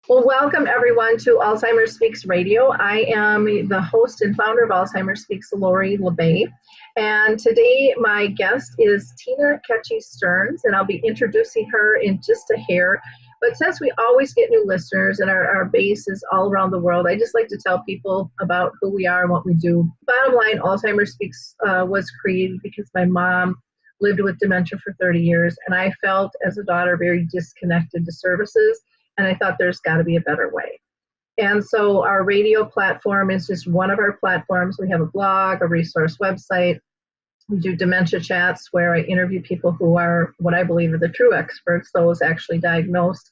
Well, welcome everyone to Alzheimer Speaks Radio. I am the host and founder of Alzheimer Speaks, Lori LeBay. And today my guest is Tina Ketchie Stearns, and I'll be introducing her in just a hair. But since we always get new listeners and our base is all around the world, I just like to tell people about who we are and what we do. Bottom line, Alzheimer Speaks was created because my mom lived with dementia for 30 years, and I felt as a daughter very disconnected to services. And I thought there's got to be a better way. And so our radio platform is just one of our platforms. We have a blog, a resource website. We do dementia chats where I interview people who are what I believe are the true experts, those actually diagnosed.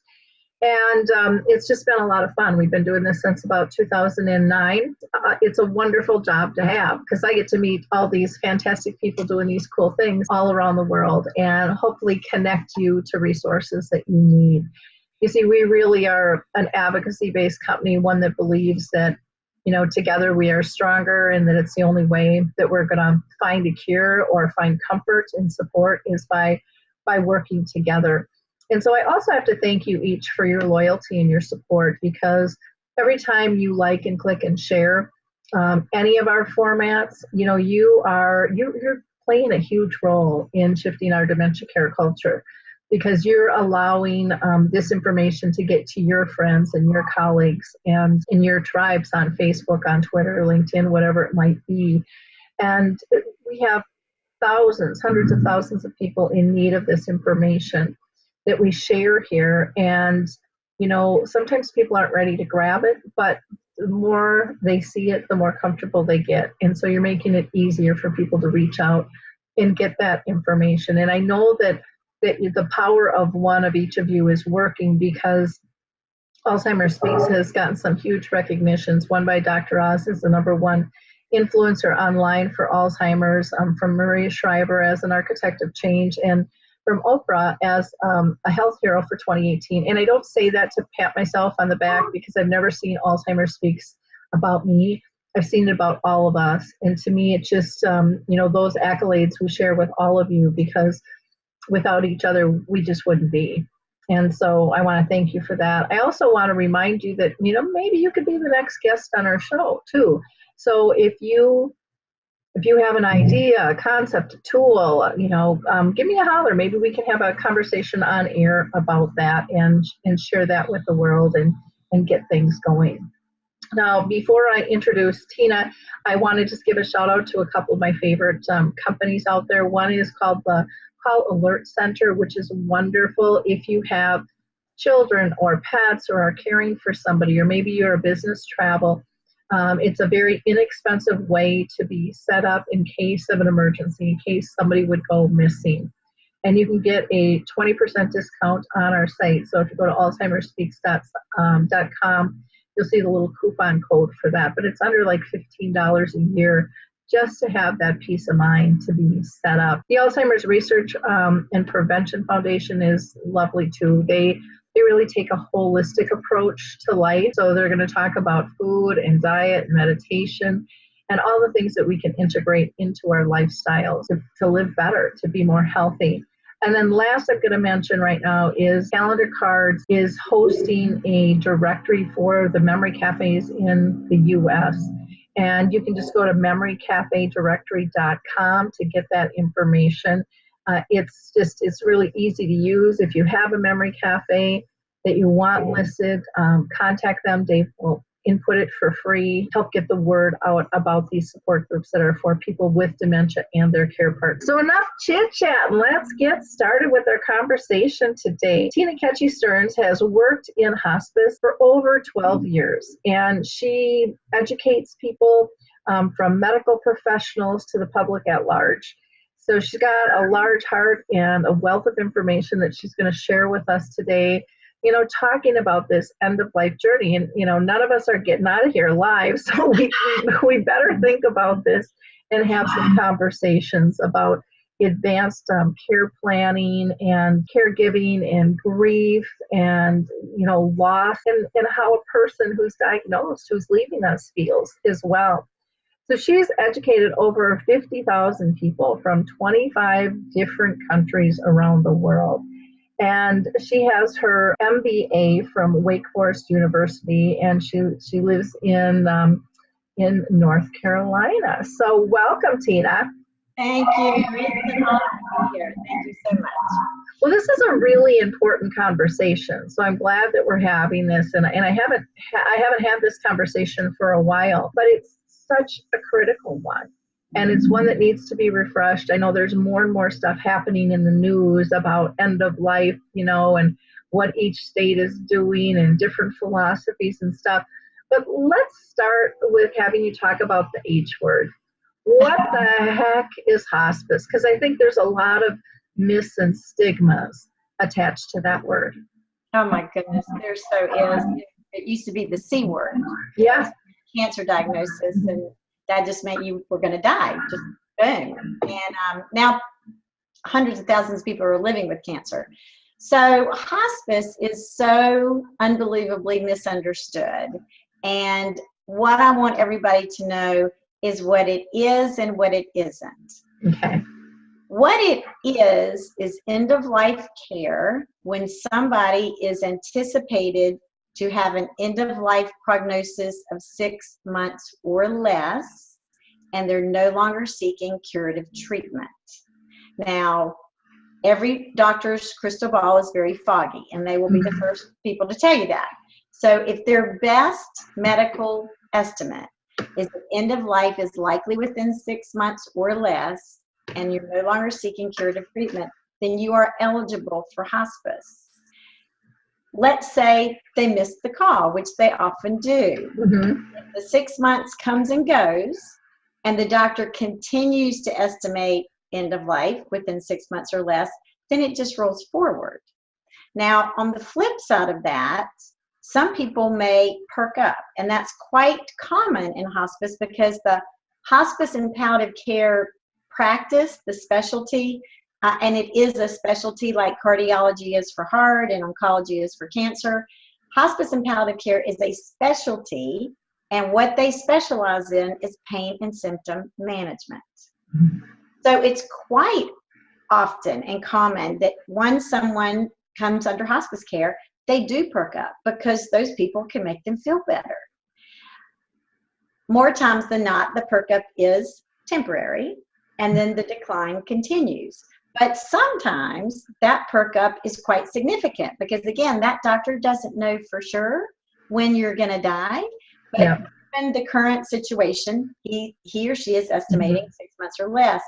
And it's just been a lot of fun. We've been doing this since about 2009. It's a wonderful job to have because I get to meet all these fantastic people doing these cool things all around the world and hopefully connect you to resources that you need. You see, we really are an advocacy-based company, one that believes that, together we are stronger and that it's the only way that we're going to find a cure or find comfort and support is by working together. And so I also have to thank you each for your loyalty and your support because every time you like and click and share any of our formats, you're playing a huge role in shifting our dementia care culture, because you're allowing this information to get to your friends and your colleagues and in your tribes on Facebook, on Twitter, LinkedIn, whatever it might be. And we have thousands, hundreds of thousands of people in need of this information that we share here. And, sometimes people aren't ready to grab it, but the more they see it, the more comfortable they get. And so you're making it easier for people to reach out and get that information. And I know that the power of one of each of you is working because Alzheimer Speaks has gotten some huge recognitions. One by Dr. Oz is the #1 influencer online for Alzheimer's, from Maria Shriver as an architect of change, and from Oprah as a health hero for 2018. And I don't say that to pat myself on the back because I've never seen Alzheimer Speaks about me. I've seen it about all of us. And to me, it's just, those accolades we share with all of you because without each other, we just wouldn't be. And so I want to thank you for that. I also want to remind you that, maybe you could be the next guest on our show too. So if you have an idea, a concept, a tool, give me a holler. Maybe we can have a conversation on air about that and share that with the world and get things going. Now, before I introduce Tina, I want to just give a shout out to a couple of my favorite companies out there. One is called the Call Alert Center, which is wonderful if you have children or pets or are caring for somebody, or maybe you're a business travel. It's a very inexpensive way to be set up in case of an emergency, in case somebody would go missing. And you can get a 20% discount on our site. So if you go to alzheimerspeaks.com, you'll see the little coupon code for that. But it's under like $15 a year just to have that peace of mind to be set up. The Alzheimer's Research and Prevention Foundation is lovely too. They really take a holistic approach to life. So they're going to talk about food and diet and meditation and all the things that we can integrate into our lifestyles to live better, to be more healthy. And then last I'm going to mention right now is Calendar Cards is hosting a directory for the memory cafes in the U.S. And you can just go to memorycafedirectory.com to get that information. It's really easy to use. If you have a memory cafe that you want listed, contact them. Dave will input it for free, help get the word out about these support groups that are for people with dementia and their care partners. So enough chit chat, let's get started with our conversation today. Tina Ketchie Stearns has worked in hospice for over 12 years, and she educates people from medical professionals to the public at large. So she's got a large heart and a wealth of information that she's going to share with us today, talking about this end-of-life journey. And, none of us are getting out of here alive, so we better think about this and have some conversations about advanced care planning and caregiving and grief and, loss and how a person who's diagnosed, who's leaving us, feels as well. So she's educated over 50,000 people from 25 different countries around the world. And she has her MBA from Wake Forest University, and she lives in North Carolina. So welcome, Tina. Thank you. It's an honor to be here. Thank you so much. Well, this is a really important conversation, so I'm glad that we're having this. And I haven't had this conversation for a while, but it's such a critical one, and it's one that needs to be refreshed. I know there's more and more stuff happening in the news about end of life, and what each state is doing and different philosophies and stuff. But let's start with having you talk about the H word. What the heck is hospice? Because I think there's a lot of myths and stigmas attached to that word. Oh my goodness, there so is. It used to be the C word. Yeah. Cancer diagnosis, and that just meant you were going to die. Just boom. And now hundreds of thousands of people are living with cancer. So hospice is so unbelievably misunderstood. And what I want everybody to know is what it is and what it isn't. Okay. What it is end-of-life care when somebody is anticipated to have an end-of-life prognosis of 6 months or less, and they're no longer seeking curative treatment. Now, every doctor's crystal ball is very foggy, and they will be the first people to tell you that. So if their best medical estimate is that end of life is likely within 6 months or less, and you're no longer seeking curative treatment, then you are eligible for hospice. Let's say they missed the call, which they often do. If the 6 months comes and goes, and the doctor continues to estimate end of life within 6 months or less, then it just rolls forward. Now, on the flip side of that, some people may perk up, and that's quite common in hospice because the hospice and palliative care practice, the specialty, and it is a specialty like cardiology is for heart and oncology is for cancer. Hospice and palliative care is a specialty, and what they specialize in is pain and symptom management. So it's quite often and common that when someone comes under hospice care, they do perk up because those people can make them feel better. More times than not, the perk up is temporary, and then the decline continues. But sometimes that perk up is quite significant because, again, that doctor doesn't know for sure when you're going to die. But in the current situation, he or she is estimating 6 months or less.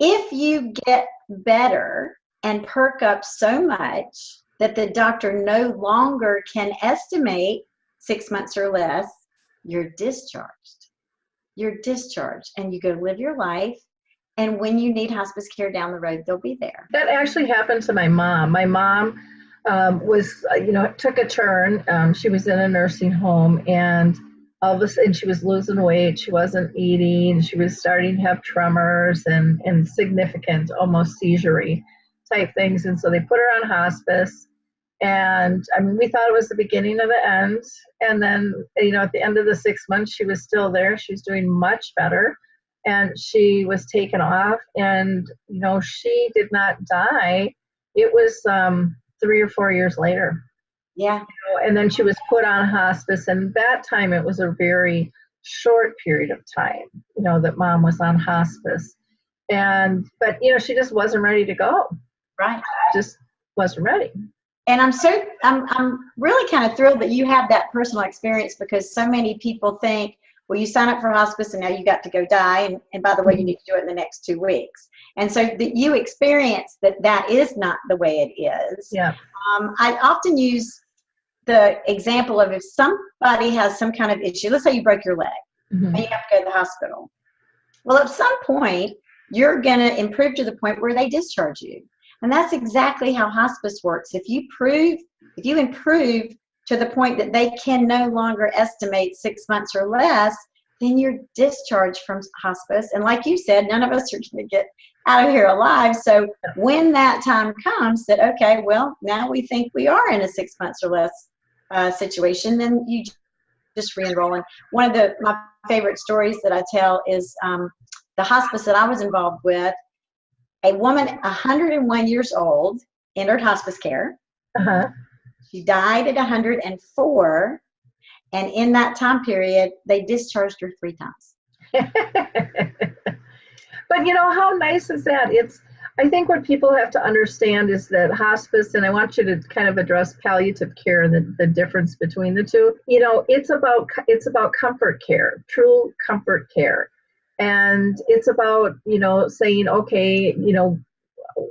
If you get better and perk up so much that the doctor no longer can estimate 6 months or less, you're discharged. You're discharged, and you go live your life. And when you need hospice care down the road, they'll be there. That actually happened to my mom. My mom took a turn. She was in a nursing home, and all of a sudden she was losing weight. She wasn't eating. She was starting to have tremors and significant, almost seizure-y type things. And so they put her on hospice. And I mean, we thought it was the beginning of the end. And then, at the end of the 6 months, she was still there. She's doing much better. And she was taken off, and, she did not die. It was 3 or 4 years later. Yeah. And then she was put on hospice, and that time it was a very short period of time, that mom was on hospice. But she just wasn't ready to go. Right. Just wasn't ready. And I'm really kind of thrilled that you have that personal experience, because so many people think, well, you sign up for hospice and now you got to go die. And by the way, you need to do it in the next 2 weeks. And so that you experience that is not the way it is. Yeah. I often use the example of if somebody has some kind of issue, let's say you broke your leg and you have to go to the hospital. Well, at some point, you're going to improve to the point where they discharge you. And that's exactly how hospice works. If you improve to the point that they can no longer estimate 6 months or less, then you're discharged from hospice. And like you said, none of us are going to get out of here alive. So when that time comes that, okay, well, now we think we are in a 6 months or less situation, then you just re-enroll. And one of my favorite stories that I tell is the hospice that I was involved with. A woman, 101 years old, entered hospice care. Uh-huh. She died at 104, and in that time period, they discharged her 3 times. But you know, how nice is that? I think what people have to understand is that hospice, and I want you to kind of address palliative care and the difference between the two. You know, it's about comfort care, true comfort care. And it's about, you know, saying, okay, you know,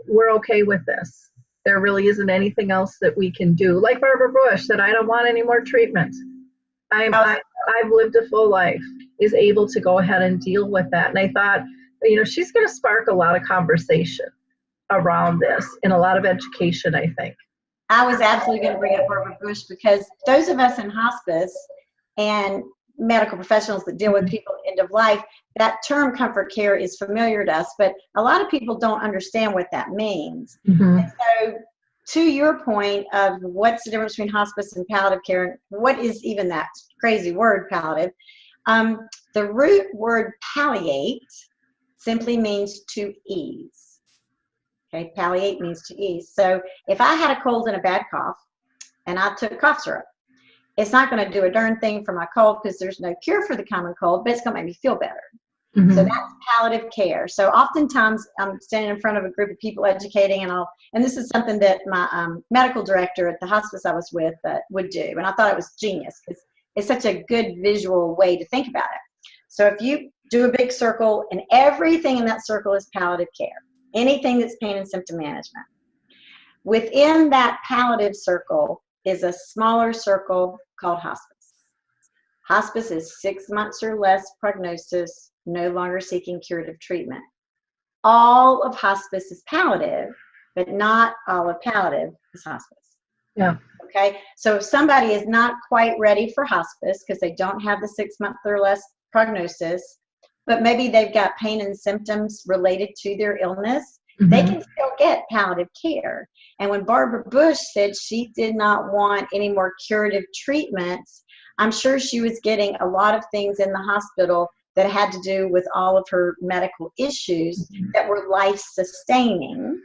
we're okay with this. There really isn't anything else that we can do. Like Barbara Bush said, I don't want any more treatment. I've lived a full life, is able to go ahead and deal with that. And I thought, you know, she's going to spark a lot of conversation around this and a lot of education, I think. I was absolutely going to bring up Barbara Bush, because those of us in hospice and medical professionals that deal with people at end of life, that term comfort care is familiar to us, but a lot of people don't understand what that means. Mm-hmm. And so, to your point of what's the difference between hospice and palliative care, and what is even that crazy word palliative, the root word palliate simply means to ease. Okay, palliate means to ease. So if I had a cold and a bad cough and I took cough syrup, it's not going to do a darn thing for my cold, because there's no cure for the common cold, but it's going to make me feel better. Mm-hmm. So that's palliative care. So oftentimes I'm standing in front of a group of people educating, and this is something that my medical director at the hospice I was with would do. And I thought it was genius, because it's such a good visual way to think about it. So if you do a big circle, and everything in that circle is palliative care, anything that's pain and symptom management. Within that palliative circle is a smaller circle called hospice. Hospice is 6 months or less prognosis, no longer seeking curative treatment. All of hospice is palliative, but not all of palliative is hospice. Yeah. Okay, so if somebody is not quite ready for hospice because they don't have the 6 month or less prognosis, but maybe they've got pain and symptoms related to their illness, mm-hmm. they can still get palliative care. And when Barbara Bush said she did not want any more curative treatments, I'm sure she was getting a lot of things in the hospital that had to do with all of her medical issues mm-hmm. that were life-sustaining.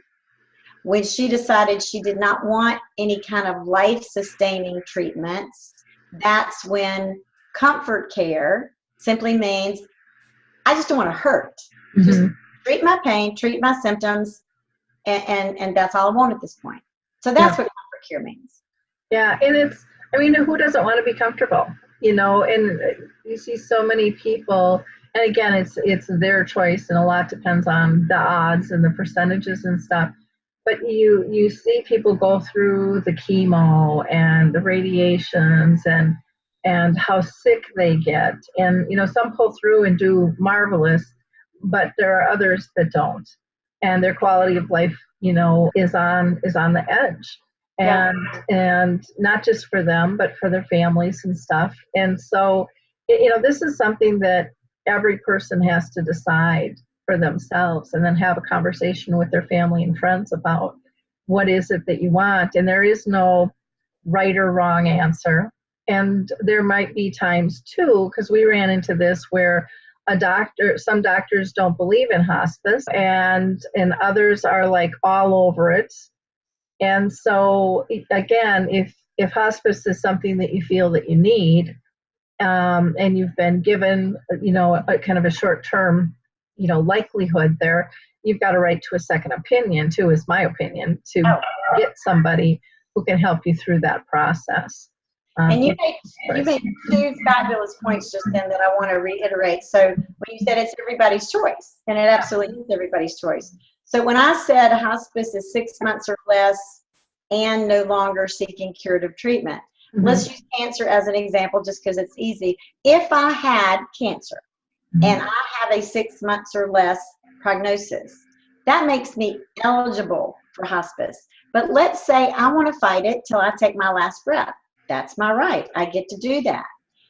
When she decided she did not want any kind of life-sustaining treatments, that's when comfort care simply means, I just don't want to hurt. Mm-hmm. Just treat my pain, treat my symptoms, and that's all I want at this point. So that's what comfort care means. Yeah, and it's, I mean, who doesn't want to be comfortable? You know, and you see so many people, and again, it's their choice, and a lot depends on the odds and the percentages and stuff. But you see people go through the chemo and the radiations and how sick they get. And, you know, some pull through and do marvelous, but there are others that don't. And their quality of life, you know, is on the edge. And not just for them, but for their families and stuff. And so, you know, this is something that every person has to decide for themselves, and then have a conversation with their family and friends about what is it that you want. And there is no right or wrong answer. And there might be times too, because we ran into this, where some doctors don't believe in hospice, and others are like all over it. And so again, if hospice is something that you feel that you need, and you've been given, you know, a kind of a short-term, you know, likelihood there, you've got a right to a second opinion too, is my opinion, to get somebody who can help you through that process. And you made two fabulous points just then that I want to reiterate. So when you said it's everybody's choice, and it absolutely is everybody's choice. So when I said hospice is 6 months or less and no longer seeking curative treatment, mm-hmm. let's use cancer as an example just because it's easy. If I had cancer mm-hmm. and I have a 6 months or less prognosis, that makes me eligible for hospice. But let's say I want to fight it till I take my last breath. That's my right. I get to do that.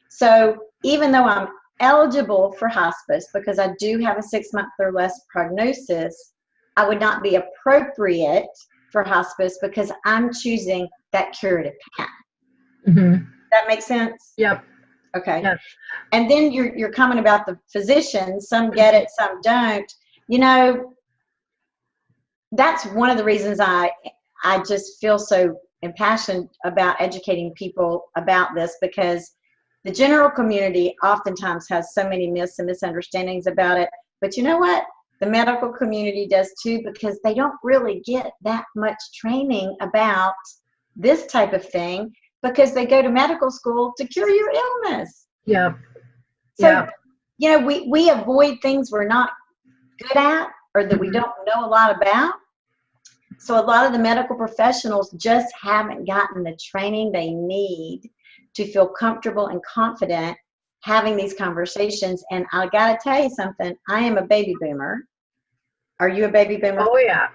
So even though I'm eligible for hospice because I do have a 6 month or less prognosis, I would not be appropriate for hospice because I'm choosing that curative path. Mm-hmm. That makes sense? Yep. Okay. Yep. And then your comment about the physicians, some get it, some don't. You know, that's one of the reasons I I just feel so impassioned about educating people about this, because the general community oftentimes has so many myths and misunderstandings about it. But you know what? The medical community does too, because they don't really get that much training about this type of thing, because they go to medical school to cure your illness. Yeah. So, Yeah. you know, we avoid things we're not good at or that we don't know a lot about. So a lot of the medical professionals just haven't gotten the training they need to feel comfortable and confident having these conversations. And I got to tell you something, I am a baby boomer. Are you a baby boomer? Oh, yeah.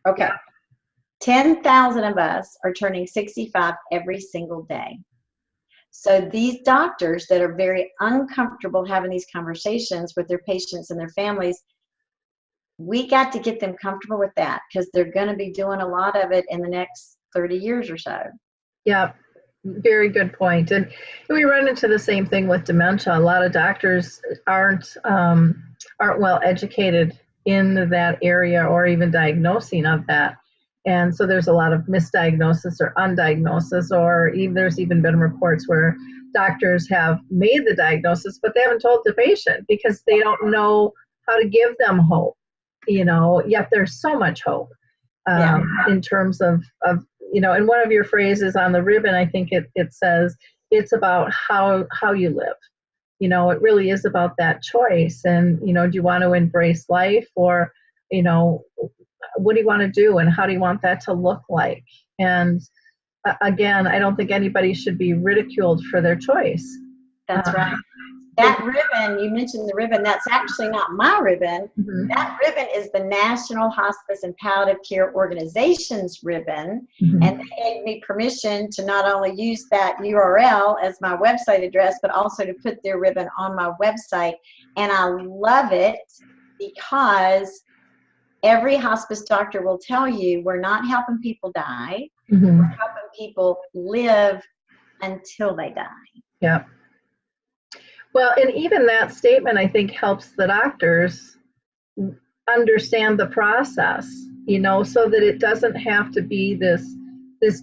Okay. Yeah. 10,000 of us are turning 65 every single day. So these doctors that are very uncomfortable having these conversations with their patients and their families, we got to get them comfortable with that, because they're going to be doing a lot of it in the next 30 years or so. Yeah, very good point. And we run into the same thing with dementia. A lot of doctors aren't well educated in that area or even diagnosing of that. And so there's a lot of misdiagnosis or undiagnosis, or even there's even been reports where doctors have made the diagnosis, but they haven't told the patient because they don't know how to give them hope. Yet there's so much hope in terms of, and one of your phrases on the ribbon, I think it says, it's about how you live. It really is about that choice. And, do you want to embrace life, or, what do you want to do, and how do you want that to look like? And again, I don't think anybody should be ridiculed for their choice. That's right. That ribbon, you mentioned the ribbon, that's actually not my ribbon. Mm-hmm. That ribbon is the National Hospice and Palliative Care Organization's ribbon. Mm-hmm. And they gave me permission to not only use that URL as my website address, but also to put their ribbon on my website. And I love it because every hospice doctor will tell you, we're not helping people die. Mm-hmm. We're helping people live until they die. Yeah. Well, and even that statement, I think, helps the doctors understand the process, so that it doesn't have to be this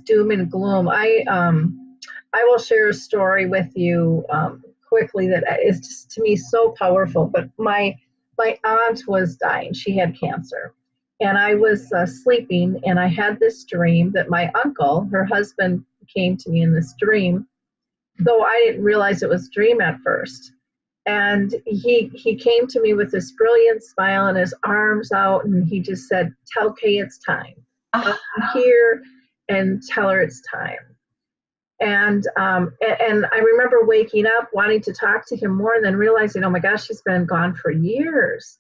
doom and gloom. I will share a story with you quickly that is just, to me, so powerful. But my aunt was dying. She had cancer. And I was sleeping, and I had this dream that my uncle, her husband, came to me in this dream, though I didn't realize it was a dream at first. And he came to me with this brilliant smile and his arms out, and he just said, "Tell Kay it's time. Come here and tell her it's time." And I remember waking up wanting to talk to him more, and then realizing, oh my gosh, she's been gone for years.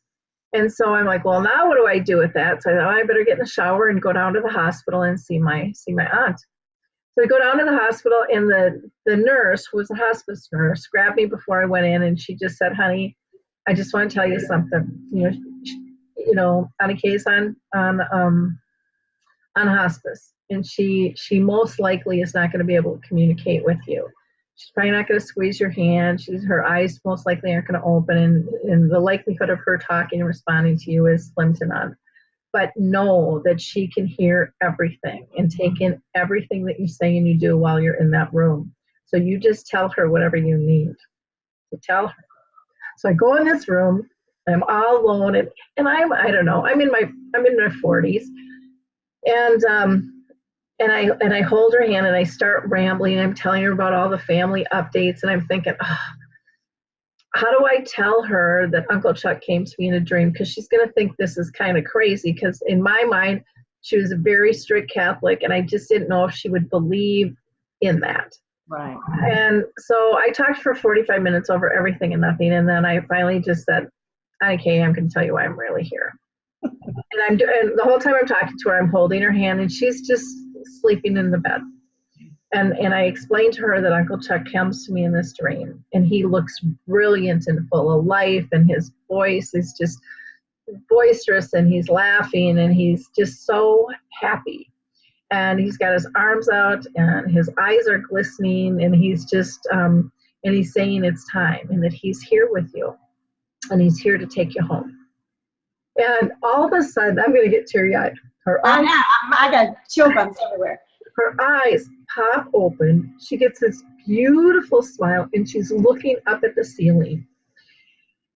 And so I'm like, well, now what do I do with that? So I thought, I better get in the shower and go down to the hospital and see my aunt. So I go down to the hospital, and the nurse, who was a hospice nurse, grabbed me before I went in, and she just said, "Honey, I just want to tell you something. Anna Kay's on hospice, and she most likely is not going to be able to communicate with you. She's probably not going to squeeze your hand. Her eyes most likely aren't going to open, and the likelihood of her talking and responding to you is slim to none. But know that she can hear everything and take in everything that you say and you do while you're in that room. So you just tell her whatever you need to tell her." So I go in this room, I'm all alone, and I don't know, I'm in my 40s, and I hold her hand and I start rambling. I'm telling her about all the family updates, and I'm thinking, how do I tell her that Uncle Chuck came to me in a dream? Because she's going to think this is kind of crazy, because in my mind, she was a very strict Catholic, and I just didn't know if she would believe in that. Right. And so I talked for 45 minutes over everything and nothing, and then I finally just said, "Okay, I'm going to tell you why I'm really here." And the whole time I'm talking to her, I'm holding her hand, and she's just sleeping in the bed. And I explained to her that Uncle Chuck comes to me in this dream, and he looks brilliant and full of life, and his voice is just boisterous, and he's laughing, and he's just so happy. And he's got his arms out, and his eyes are glistening, and he's just, and he's saying it's time, and that he's here with you, and he's here to take you home. And all of a sudden, I'm going to get teary-eyed. Her I eyes, know. I got chill bumps everywhere. her eyes pop open. She gets this beautiful smile, and she's looking up at the ceiling.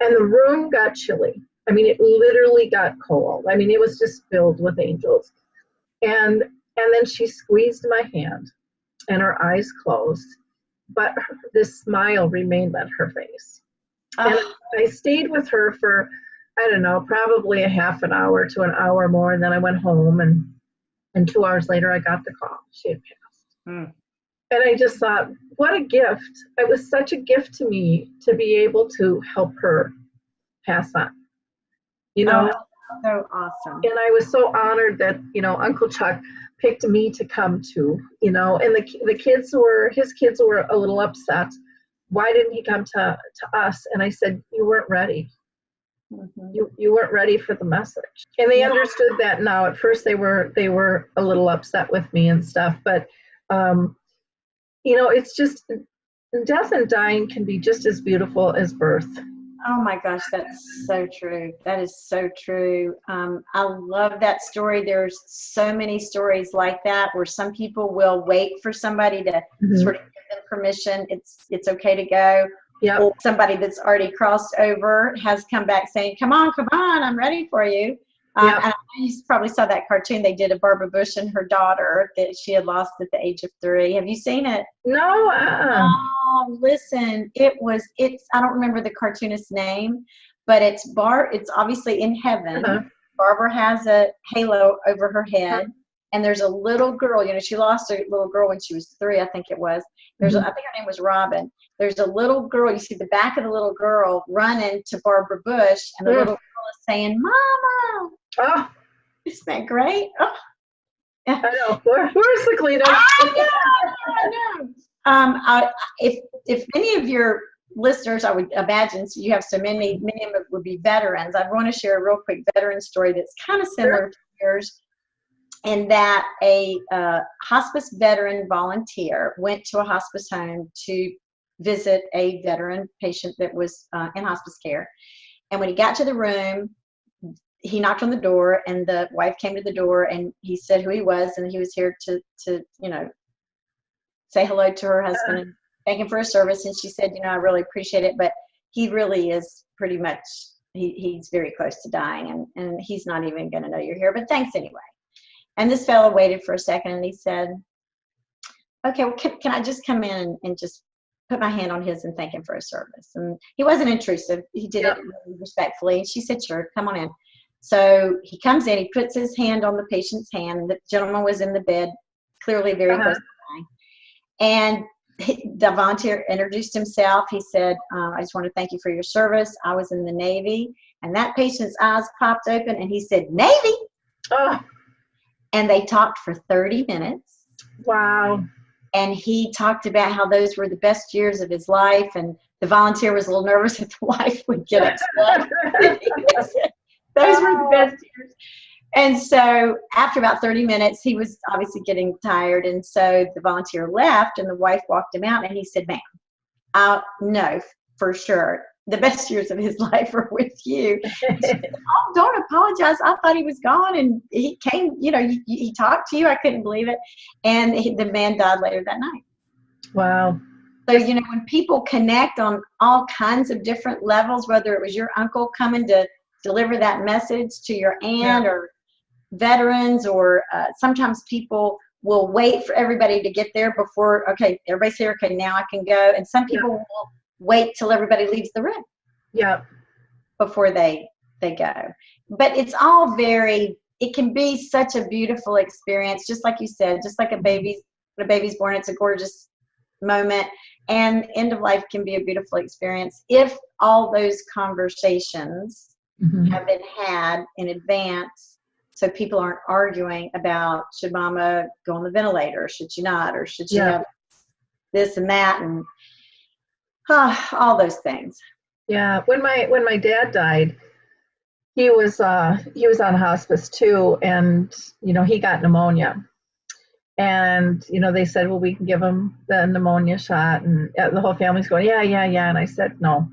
And the room got chilly. I mean, it literally got cold. I mean, it was just filled with angels. And then she squeezed my hand, and her eyes closed, but this smile remained on her face. And Oh, I stayed with her for, I don't know, probably a half an hour to an hour more, and then I went home, and 2 hours later I got the call. She had passed. mm. And I just thought, what a gift. It was such a gift to me to be able to help her pass on, you know. Oh, so awesome. And I was so honored that, Uncle Chuck picked me to come to, and his kids were a little upset. Why didn't he come to us? And I said, you weren't ready. Mm-hmm. You weren't ready for the message. And they understood that now. At first they were a little upset with me and stuff, but it's just, death and dying can be just as beautiful as birth. Oh my gosh, that's so true. That is so true. I love that story. There's so many stories like that where some people will wait for somebody to sort of give them permission. It's okay to go. Yep. Or somebody that's already crossed over has come back saying, come on, I'm ready for you. Yep. And you probably saw that cartoon they did of Barbara Bush and her daughter that she had lost at the age of 3. Have you seen it? No. Oh, listen, it's I don't remember the cartoonist's name, but it's obviously in heaven. Uh-huh. Barbara has a halo over her head, and there's a little girl, she lost a little girl when she was 3, I think it was. I think her name was Robin. There's a little girl, you see the back of the little girl running to Barbara Bush, and the little girl is saying, Mama. Oh. Isn't that great? Oh. I know. Where's the cleanup? I know. If any of your listeners, I would imagine, so you have so many of them would be veterans. I want to share a real quick veteran story that's kind of similar to yours, in that a hospice veteran volunteer went to a hospice home to visit a veteran patient that was in hospice care. And when he got to the room, he knocked on the door, and the wife came to the door, and he said who he was, and he was here to say hello to her husband and thank him for his service. And she said, I really appreciate it, but he really is pretty much, he's very close to dying, and he's not even going to know you're here, but thanks anyway. And this fellow waited for a second, and he said, okay, well, can I just come in and just put my hand on his and thank him for his service? And he wasn't intrusive. He did it really respectfully. And she said, sure, come on in. So he comes in, he puts his hand on the patient's hand. The gentleman was in the bed, clearly very close to dying. And the volunteer introduced himself. He said, I just want to thank you for your service. I was in the Navy. And that patient's eyes popped open, and he said, Navy? Oh. And they talked for 30 minutes. Wow. And he talked about how those were the best years of his life. And the volunteer was a little nervous that the wife would get upset. Those were the best years. And so after about 30 minutes, he was obviously getting tired. And so the volunteer left, and the wife walked him out, and he said, ma'am, I know for sure the best years of his life are with you. She said, oh, don't apologize. I thought he was gone, and he came, he talked to you. I couldn't believe it. And the man died later that night. Wow. So, when people connect on all kinds of different levels, whether it was your uncle coming to deliver that message to your aunt, or veterans, or sometimes people will wait for everybody to get there before, okay, everybody's here, okay, now I can go. And some people will wait till everybody leaves the room before they go. But it's all it can be such a beautiful experience, just like you said, just like when a baby's born, it's a gorgeous moment. And end of life can be a beautiful experience if all those conversations have been had in advance, so people aren't arguing about, should mama go on the ventilator, or should she not, or should she have this and that, and all those things. Yeah. When my dad died, he was on hospice too, and he got pneumonia. And they said, well, we can give him the pneumonia shot, and the whole family's going, yeah. And I said, no.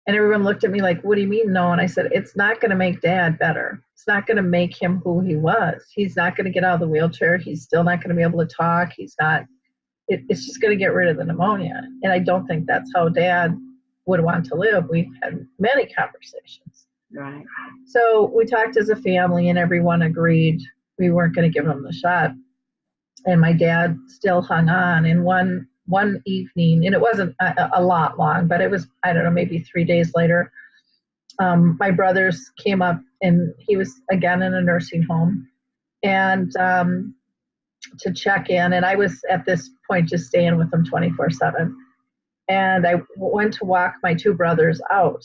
And everyone looked at me like, what do you mean no? And I said, it's not going to make Dad better. It's not going to make him who he was. He's not going to get out of the wheelchair. He's still not going to be able to talk. He's not, it's just going to get rid of the pneumonia. And I don't think that's how Dad would want to live. We've had many conversations. Right. So we talked as a family, and everyone agreed we weren't going to give him the shot. And my dad still hung on. And one evening, and it wasn't a lot long, but it was, I don't know, maybe 3 days later, my brothers came up, and he was again in a nursing home, and to check in. And I was at this point just staying with them 24/7. And I went to walk my two brothers out.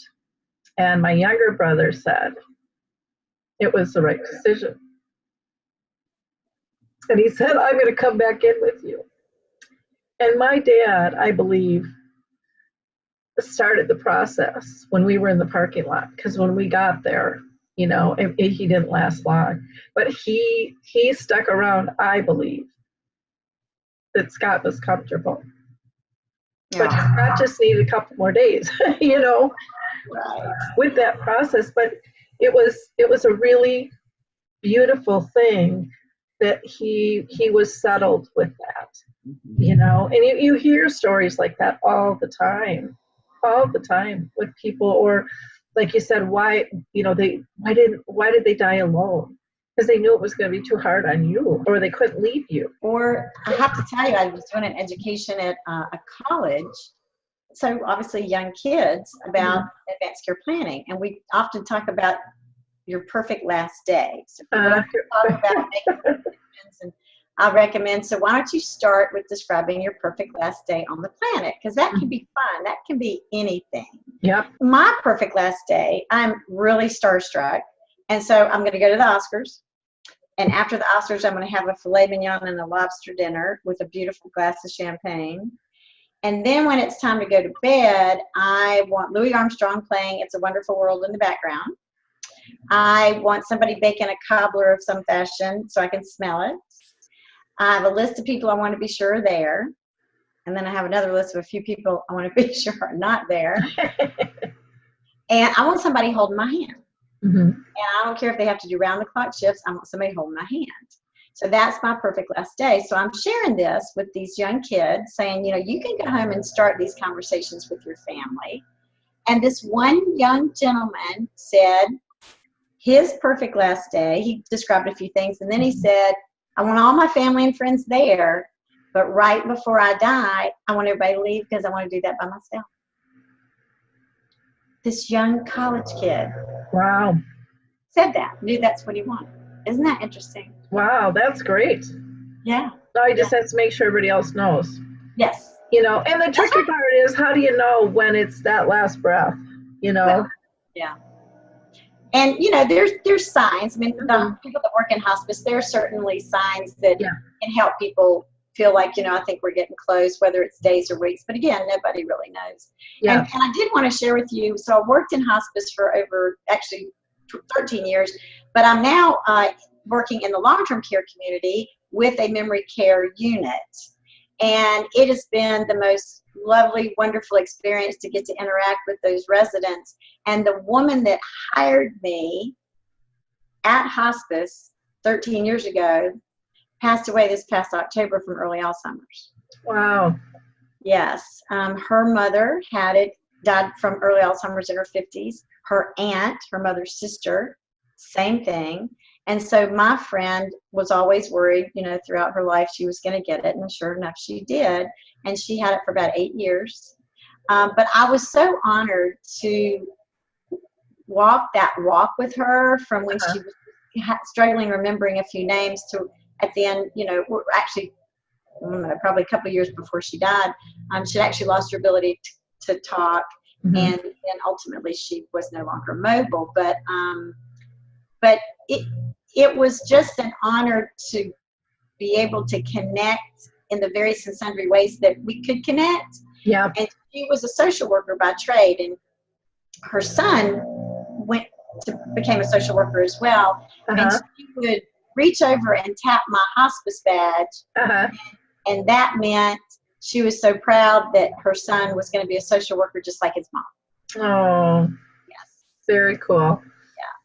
And my younger brother said, it was the right decision. And he said, I'm going to come back in with you. And my dad, I believe, started the process when we were in the parking lot. Because when we got there, he didn't last long. But he stuck around, I believe, that Scott was comfortable. Yeah. But Scott just needed a couple more days, Right. with that process. But it was a really beautiful thing that he was settled with that, and you hear stories like that all the time with people. Or like you said, why did they die alone? Because they knew it was going to be too hard on you, or they couldn't leave you. Or I have to tell you, I was doing an education at a college, so obviously young kids, about advanced care planning, and we often talk about your perfect last day. So people like to talk about making decisions, and I recommend, so why don't you start with describing your perfect last day on the planet, because that can be fun. That can be anything. Yeah. My perfect last day, I'm really starstruck, and so I'm going to go to the Oscars. And after the Oscars, I'm going to have a filet mignon and a lobster dinner with a beautiful glass of champagne. And then when it's time to go to bed, I want Louis Armstrong playing It's a Wonderful World in the background. I want somebody baking a cobbler of some fashion so I can smell it. I have a list of people I want to be sure are there. And then I have another list of a few people I want to be sure are not there. And I want somebody holding my hand. Mm-hmm. And I don't care if they have to do round-the-clock shifts. I want somebody holding my hand. So that's my perfect last day. So I'm sharing this with these young kids, saying, you can go home and start these conversations with your family. And this one young gentleman said his perfect last day, he described a few things, and then he said, I want all my family and friends there, but right before I die, I want everybody to leave because I want to do that by myself. This young college kid. Wow. Said that, knew that's what he wanted. Isn't that interesting? Wow, that's great. Yeah. Now he just has to make sure everybody else knows. Yes. And the tricky part is, how do you know when it's that last breath? Well, yeah. And there's signs. I mean, the people that work in hospice, there are certainly signs that can help people feel like, I think we're getting close, whether it's days or weeks. But again, nobody really knows. Yeah. And I did want to share with you, so I worked in hospice for over, actually, 13 years, but I'm now working in the long-term care community with a memory care unit. And it has been the most lovely, wonderful experience to get to interact with those residents. And the woman that hired me at hospice 13 years ago passed away this past October from early Alzheimer's. Wow. Yes. Her mother died from early Alzheimer's in her 50s. Her aunt, her mother's sister, same thing. And so my friend was always worried, throughout her life she was going to get it. And sure enough, she did. And she had it for about 8 years. But I was so honored to walk that walk with her from when she was struggling remembering a few names to at the end, we're actually probably a couple of years before she died, she'd actually lost her ability to talk. Mm-hmm. And then ultimately she was no longer mobile. But it was just an honor to be able to connect in the various and sundry ways that we could connect. Yeah. And she was a social worker by trade, and her son became a social worker as well. And she would reach over and tap my hospice badge. And that meant she was so proud that her son was going to be a social worker just like his mom. Oh, Yes. very cool.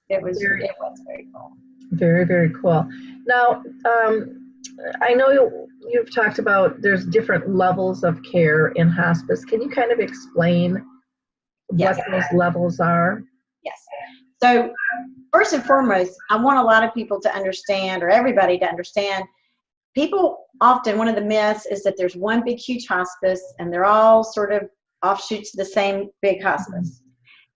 Yeah, it was very cool. Very, very cool. Now, I know you've talked about there's different levels of care in hospice. Can you kind of explain what Yes. those levels are? Yes. So first and foremost, I want a lot of people to understand, or everybody to understand, people often, one of the myths is that there's one big, huge hospice and they're all sort of offshoots of the same big hospice.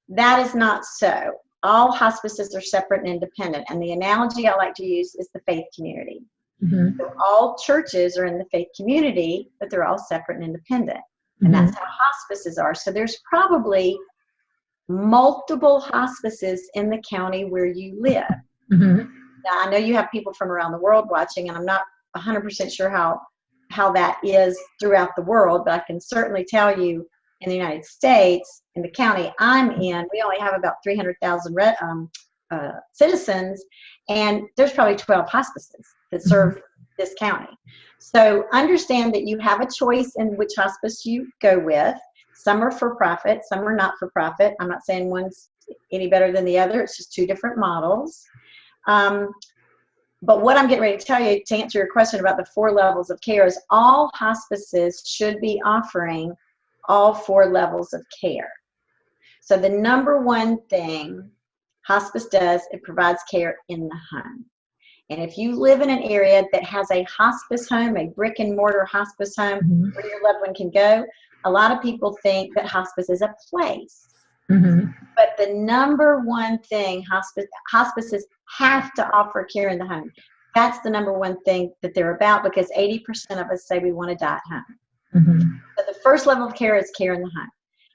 That is not so. All hospices are separate and independent. And the analogy I like to use is the faith community. Mm-hmm. So all churches are in the faith community, but they're all separate and independent. And that's how hospices are. So there's probably multiple hospices in the county where you live. Mm-hmm. Now, I know you have people from around the world watching, and I'm not 100% sure how that is throughout the world, but I can certainly tell you in the United States, in the county I'm in, we only have about 300,000 citizens, and there's probably 12 hospices that serve this county. So understand that you have a choice in which hospice you go with. Some are for profit, some are not for profit. I'm not saying one's any better than the other. It's just two different models. But what I'm getting ready to tell you, to answer your question about the 4 levels of care, is all hospices should be offering all 4 levels of care. So the number one thing hospice does, it provides care in the home. And if you live in an area that has a hospice home, a brick and mortar hospice home where your loved one can go, a lot of people think that hospice is a place. But the number one thing hospices have to offer care in the home. That's the number one thing that they're about, because 80% of us say we want to die at home. So the first level of care is care in the home.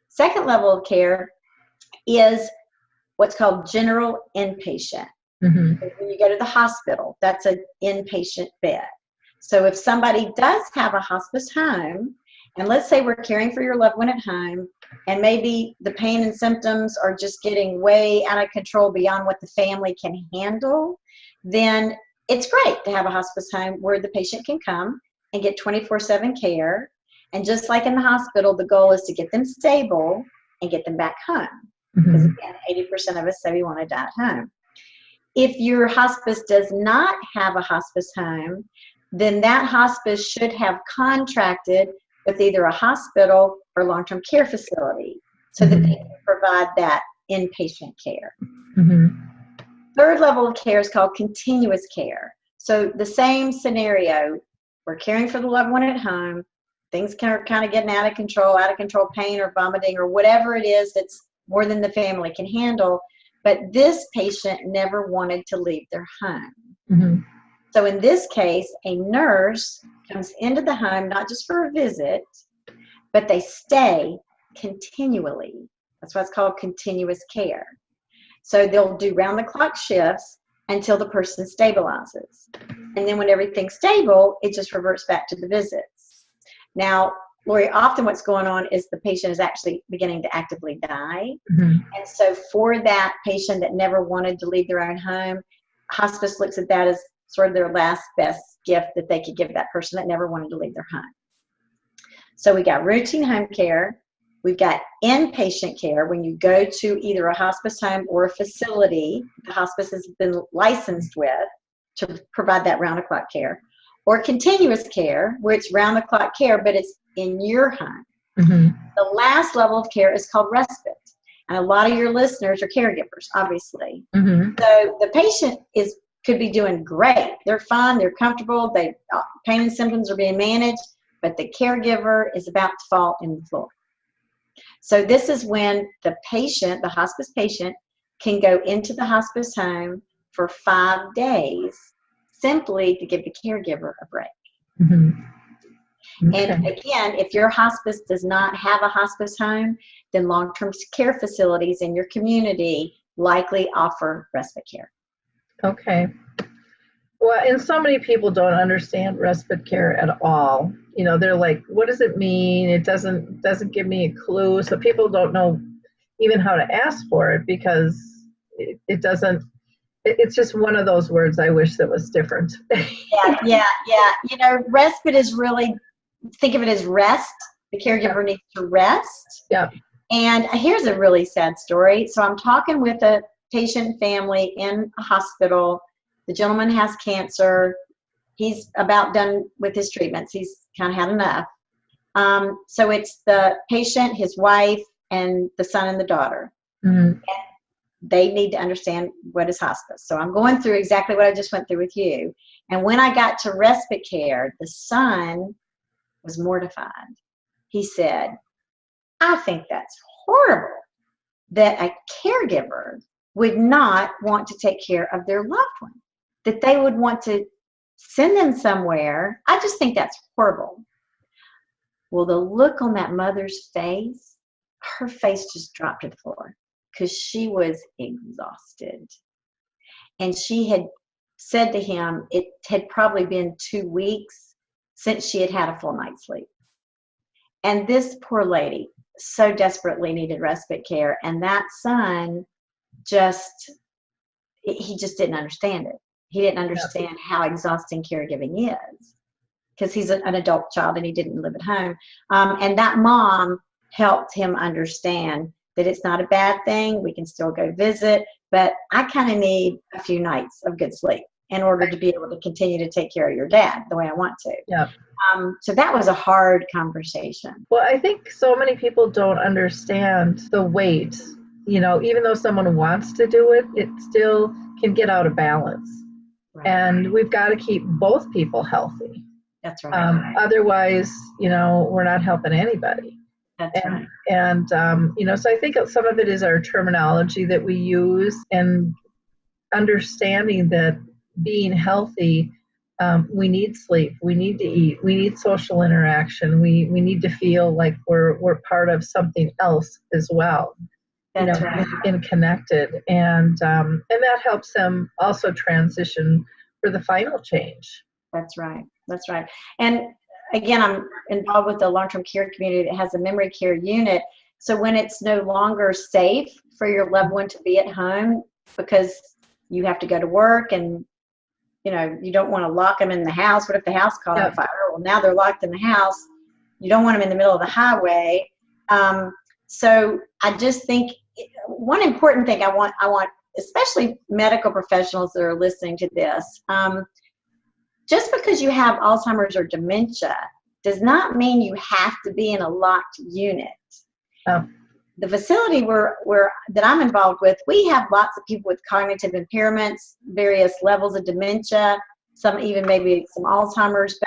Second level of care is what's called general inpatient. When you go to the hospital, that's an inpatient bed. So if somebody does have a hospice home, and let's say we're caring for your loved one at home, and maybe the pain and symptoms are just getting way out of control beyond what the family can handle, then it's great to have a hospice home where the patient can come and get 24/7 care. And just like in the hospital, the goal is to get them stable and get them back home. Because again, 80% of us say we want to die at home. If your hospice does not have a hospice home, then that hospice should have contracted with either a hospital or long-term care facility so that they can provide that inpatient care. Third level of care is called continuous care. So the same scenario, we're caring for the loved one at home, things are kind of getting out of control, pain or vomiting or whatever it is that's more than the family can handle, but this patient never wanted to leave their home. So in this case, a nurse comes into the home, not just for a visit, but they stay continually. That's why it's called continuous care. So they'll do round-the-clock shifts until the person stabilizes. And then when everything's stable, it just reverts back to the visits. Now, Lori, often what's going on is the patient is actually beginning to actively die. And so for that patient that never wanted to leave their own home, hospice looks at that as sort of their last best gift that they could give that person that never wanted to leave their home. So we got routine home care. We've got inpatient care when you go to either a hospice home or a facility the hospice has been licensed with to provide that round-the-clock care. Or continuous care, where it's round-the-clock care, but it's in your home. The last level of care is called respite. And a lot of your listeners are caregivers, obviously. So the patient could be doing great. They're fine, they're comfortable, pain and symptoms are being managed, but the caregiver is about to fall in the floor. So this is when the patient, the hospice patient, can go into the hospice home for 5 days simply to give the caregiver a break. And again, if your hospice does not have a hospice home, then long-term care facilities in your community likely offer respite care. Okay. Well, and so many people don't understand respite care at all. You know, they're like, what does it mean? It doesn't give me a clue. So people don't know even how to ask for it because it doesn't, it's just one of those words I wish that was different. Yeah. You know, respite is really, think of it as rest. The caregiver needs to rest. And here's a really sad story. So I'm talking with a patient family in a hospital. The gentleman has cancer. He's about done with his treatments. He's kind of had enough. So it's the patient, his wife, and the son and the daughter. Mm-hmm. They need to understand what is hospice. So I'm going through exactly what I just went through with you. And when I got to respite care, the son was mortified. He said, I think that's horrible that a caregiver would not want to take care of their loved one, that they would want to send them somewhere. I just think that's horrible. Well, the look on that mother's face, her face just dropped to the floor because she was exhausted. And she had said to him it had probably been 2 weeks since she had had a full night's sleep. And this poor lady so desperately needed respite care. And that son he just didn't understand it. He didn't understand how exhausting caregiving is because he's an adult child and he didn't live at home. And that mom helped him understand that it's not a bad thing. We can still go visit, but I kind of need a few nights of good sleep in order to be able to continue to take care of your dad the way I want to. Yeah. So that was a hard conversation. Well, I think so many people don't understand the weight. You know, even though someone wants to do it, it still can get out of balance. Right. And we've got to keep both people healthy. That's right. Otherwise, you know, we're not helping anybody. That's right. And you know, so I think some of it is our terminology that we use and understanding that being healthy, we need sleep, we need to eat, we need social interaction, we need to feel like we're part of something else as well. That's right. Right. And connected, and that helps them also transition for the final change. That's right. That's right. And again, I'm involved with the long-term care community that has a memory care unit. So when it's no longer safe for your loved one to be at home because you have to go to work and you know you don't want to lock them in the house. What if the house caught on fire? Well, now they're locked in the house. You don't want them in the middle of the highway. So I just think one important thing I want, especially medical professionals that are listening to this, just because you have Alzheimer's or dementia does not mean you have to be in a locked unit. Oh. The facility that I'm involved with, we have lots of people with cognitive impairments, various levels of dementia, some even maybe some Alzheimer's,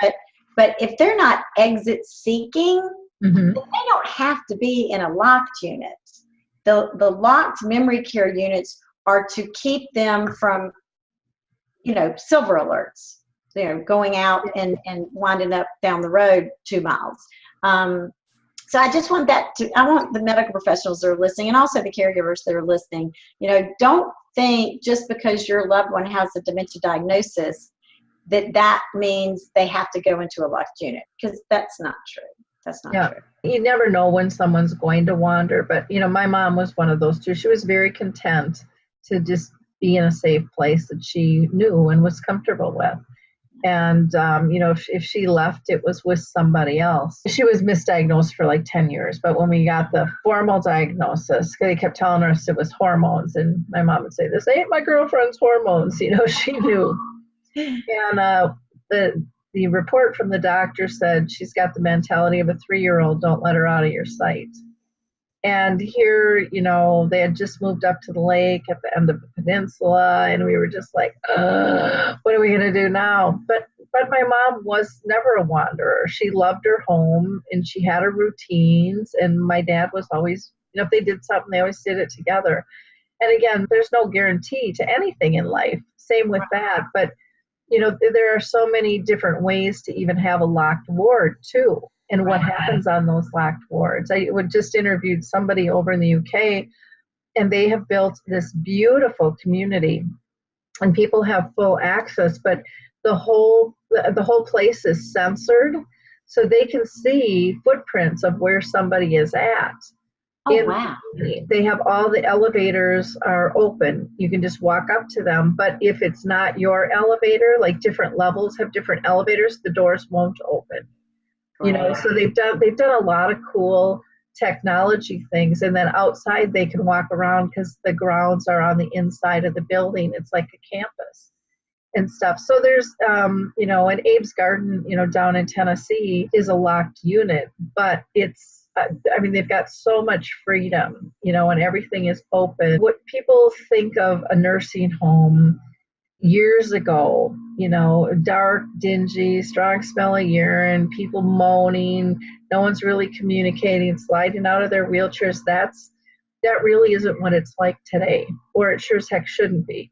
but if they're not exit seeking, Mm-hmm. they don't have to be in a locked unit. The locked memory care units are to keep them from, you know, silver alerts, you know, going out and winding up down the road 2 miles. So I just want I want the medical professionals that are listening and also the caregivers that are listening, you know, don't think just because your loved one has a dementia diagnosis that means they have to go into a locked unit, because that's not true. That's not true. You never know when someone's going to wander, but you know, my mom was one of those too. She was very content to just be in a safe place that she knew and was comfortable with. And, you know, if she left, it was with somebody else. She was misdiagnosed for like 10 years. But when we got the formal diagnosis, they kept telling us it was hormones. And my mom would say, this ain't my girlfriend's hormones. You know, she knew. And the report from the doctor said she's got the mentality of a 3-year-old. Don't let her out of your sight. And here, you know, they had just moved up to the lake at the end of the peninsula, and we were just like, what are we going to do now? But my mom was never a wanderer. She loved her home, and she had her routines, and my dad was always, you know, if they did something, they always did it together. And again, there's no guarantee to anything in life. Same with that. But, you know, there are so many different ways to even have a locked ward, too. And what happens on those locked wards. I just interviewed somebody over in the UK, and they have built this beautiful community, and people have full access, but the whole place is censored, so they can see footprints of where somebody is at. Oh, wow. They have all the elevators are open. You can just walk up to them, but if it's not your elevator, like different levels have different elevators, the doors won't open. You know, so they've done a lot of cool technology things, and then outside they can walk around because the grounds are on the inside of the building. It's like a campus and stuff. So there's, and Abe's Garden, down in Tennessee is a locked unit, but it's, they've got so much freedom, and everything is open. What people think of a nursing home years ago, dark, dingy, strong smell of urine, people moaning, no one's really communicating, sliding out of their wheelchairs. That really isn't what it's like today, or it sure as heck shouldn't be.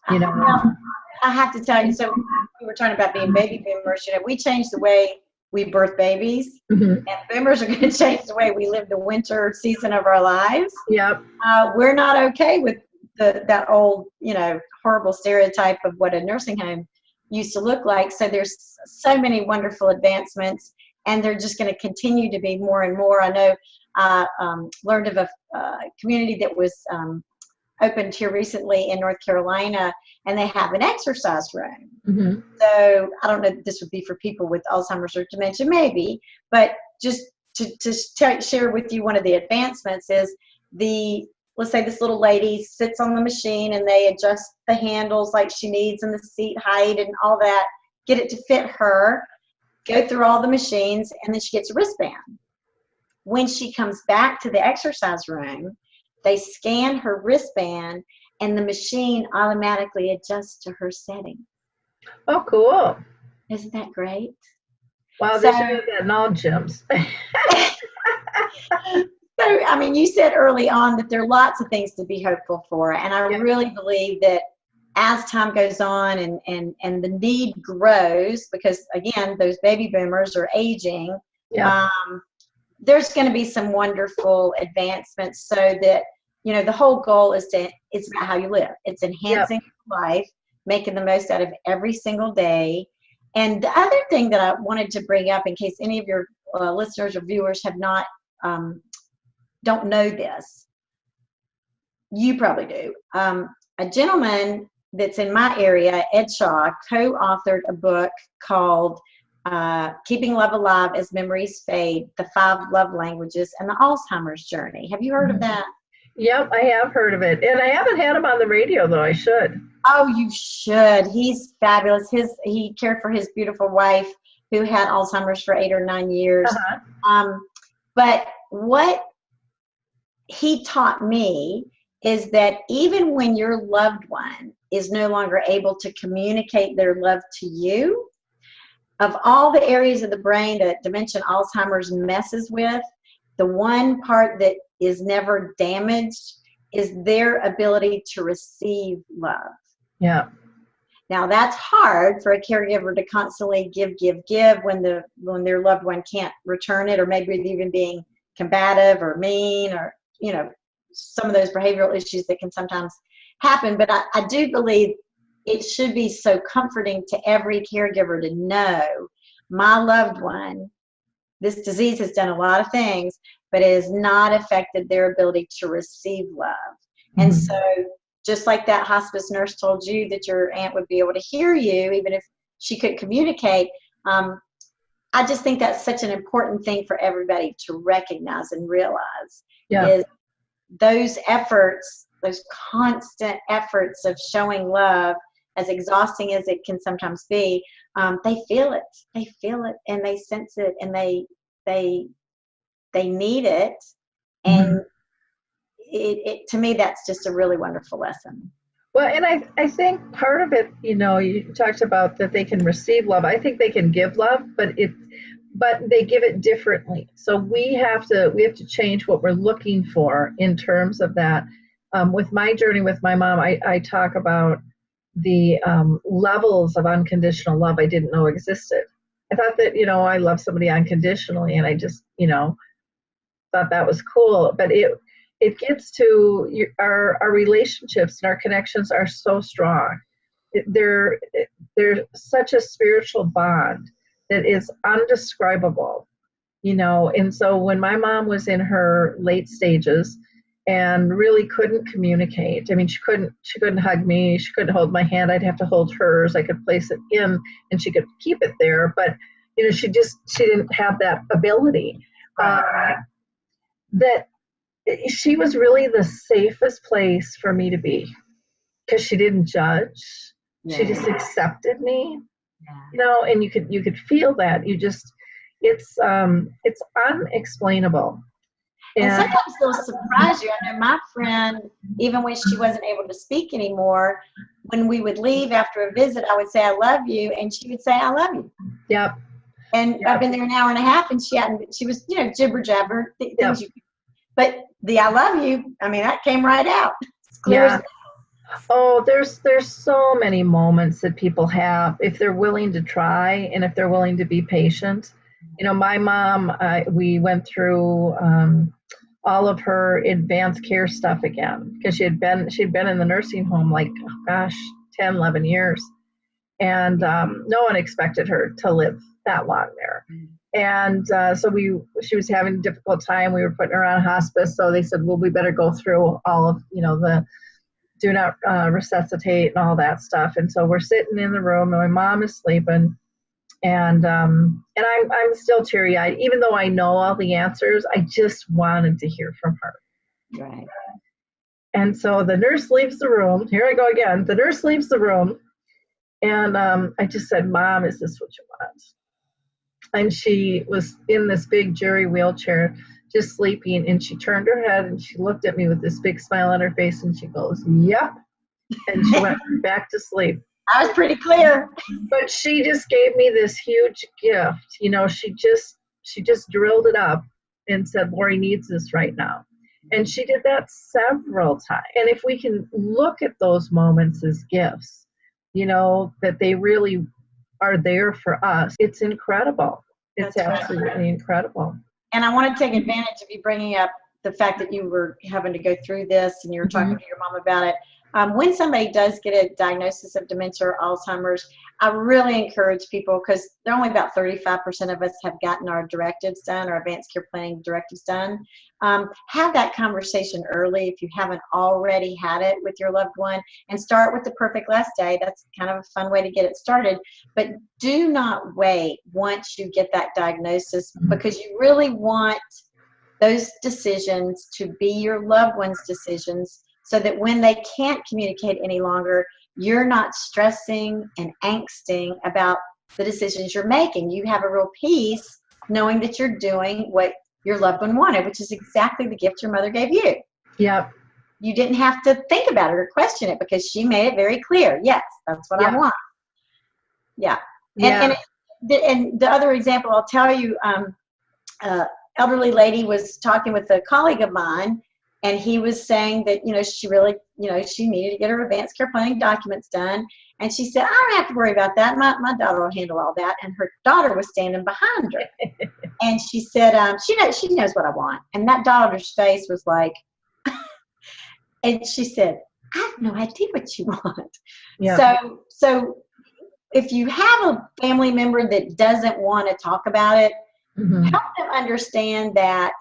Well, I have to tell you, so we were talking about being baby boomers. We changed the way we birth babies, and boomers are going to change the way we live the winter season of our lives. Yep. We're not okay with that old, horrible stereotype of what a nursing home used to look like. So there's so many wonderful advancements, and they're just going to continue to be more and more. I know I learned of a community that was opened here recently in North Carolina, and they have an exercise room. So I don't know if this would be for people with Alzheimer's or dementia, maybe, but just to share with you one of the advancements is let's say this little lady sits on the machine and they adjust the handles like she needs and the seat height and all that, get it to fit her, go through all the machines, and then she gets a wristband. When she comes back to the exercise room, they scan her wristband and the machine automatically adjusts to her setting. Oh, cool. Isn't that great? Wow, they should have that in all gyms. So, you said early on that there are lots of things to be hopeful for, and I really believe that as time goes on and the need grows, because again, those baby boomers are aging, there's going to be some wonderful advancements so that, the whole goal is it's about how you live. It's enhancing life, making the most out of every single day. And the other thing that I wanted to bring up, in case any of your listeners or viewers have not, don't know this, you probably do. A gentleman that's in my area, Ed Shaw, co-authored a book called Keeping Love Alive as Memories Fade, the 5 Love Languages and the Alzheimer's Journey. Have you heard of that? Yep, I have heard of it. And I haven't had him on the radio, though. I should. Oh, you should. He's fabulous. He cared for his beautiful wife who had Alzheimer's for 8 or 9 years. But what he taught me is that even when your loved one is no longer able to communicate their love to you, of all the areas of the brain that dementia and Alzheimer's messes with, the one part that is never damaged is their ability to receive love. Yeah. Now that's hard for a caregiver to constantly give when their loved one can't return it, or maybe even being combative or mean, or some of those behavioral issues that can sometimes happen. But I do believe it should be so comforting to every caregiver to know my loved one, this disease has done a lot of things, but it has not affected their ability to receive love. And so just like that hospice nurse told you that your aunt would be able to hear you even if she couldn't communicate, I just think that's such an important thing for everybody to recognize and realize, is those efforts, those constant efforts of showing love, as exhausting as it can sometimes be, they feel it and they sense it, and they need it. And it to me, that's just a really wonderful lesson. Well, and I think part of it, you talked about that they can receive love. I think they can give love, but they give it differently. So we have to change what we're looking for in terms of that. With my journey with my mom, I talk about the levels of unconditional love I didn't know existed. I thought that, I love somebody unconditionally, and I just, thought that was cool. But it gets to our relationships, and our connections are so strong. They're such a spiritual bond that is undescribable, And so when my mom was in her late stages and really couldn't communicate, she couldn't hug me, she couldn't hold my hand, I'd have to hold hers, I could place it in and she could keep it there, but she didn't have that ability. that she was really the safest place for me to be, because she didn't judge. Yeah. She just accepted me, Yeah. and you could feel that. It's unexplainable. And sometimes they'll surprise you. I know my friend, even when she wasn't able to speak anymore, when we would leave after a visit, I would say, I love you. And she would say, I love you. Yep. And I've been there an hour and a half, and she was, jibber jabber, things but the I love you, I mean, that came right out. It's clear as Oh, there's so many moments that people have if they're willing to try and if they're willing to be patient. My mom, we went through all of her advanced care stuff again, because she'd been in the nursing home like, 10, 11 years. And no one expected her to live that long there. And so she was having a difficult time. We were putting her on hospice. So they said, well, we better go through all of, the do not resuscitate and all that stuff. And so we're sitting in the room, and my mom is sleeping. And I'm still teary-eyed, even though I know all the answers. I just wanted to hear from her. Right. And so the nurse leaves the room. Here I go again. The nurse leaves the room. And I just said, Mom, is this what you want? And she was in this big jury wheelchair, just sleeping. And she turned her head and she looked at me with this big smile on her face. And she goes, yep. And she went back to sleep. I was pretty clear. But she just gave me this huge gift. She just drilled it up and said, Lori needs this right now. And she did that several times. And if we can look at those moments as gifts, that they really are there for us, it's incredible. It's absolutely incredible. And I want to take advantage of you bringing up the fact that you were having to go through this and you were talking to your mom about it. When somebody does get a diagnosis of dementia or Alzheimer's, I really encourage people, because there are only about 35% of us have gotten our directives done, our advanced care planning directives done. Have that conversation early if you haven't already had it with your loved one, and start with the perfect last day. That's kind of a fun way to get it started. But do not wait once you get that diagnosis, because you really want those decisions to be your loved one's decisions, so that when they can't communicate any longer, you're not stressing and angsting about the decisions you're making. You have a real peace knowing that you're doing what your loved one wanted, which is exactly the gift your mother gave you. Yep. You didn't have to think about it or question it, because she made it very clear. Yes, that's what I want. Yeah. And the other example I'll tell you, elderly lady was talking with a colleague of mine, and he was saying that, she really, she needed to get her advanced care planning documents done. And she said, I don't have to worry about that. My daughter will handle all that. And her daughter was standing behind her. And she said, she knows what I want. And that daughter's face was like, and she said, I have no idea what you want. Yeah. So if you have a family member that doesn't want to talk about it, help them understand that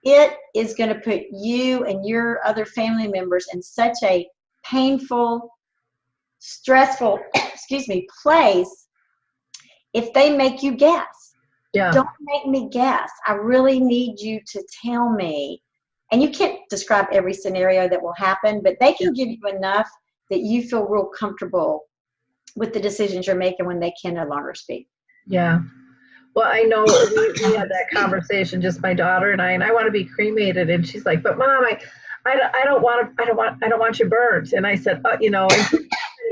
it is going to put you and your other family members in such a painful, stressful, place if they make you guess. Yeah. Don't make me guess. I really need you to tell me. And you can't describe every scenario that will happen, but they can give you enough that you feel real comfortable with the decisions you're making when they can no longer speak. Yeah. Well, I know we had that conversation, just my daughter and I want to be cremated, and she's like, "But Mom, I don't want you burnt." And I said, and she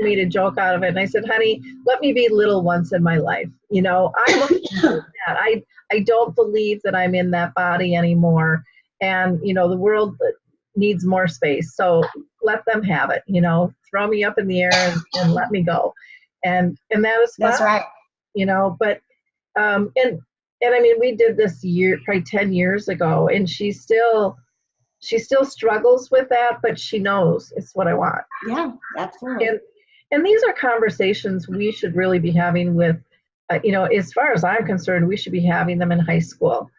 made a joke out of it. And I said, "Honey, let me be little once in my life. I'm looking for that. I don't believe that I'm in that body anymore, and the world needs more space. So let them have it. Throw me up in the air and let me go." And that was fun. That's right. But. And I mean, we did this probably 10 years ago, and she still struggles with that, but she knows it's what I want. Yeah, absolutely. And these are conversations we should really be having with, as far as I'm concerned, we should be having them in high school,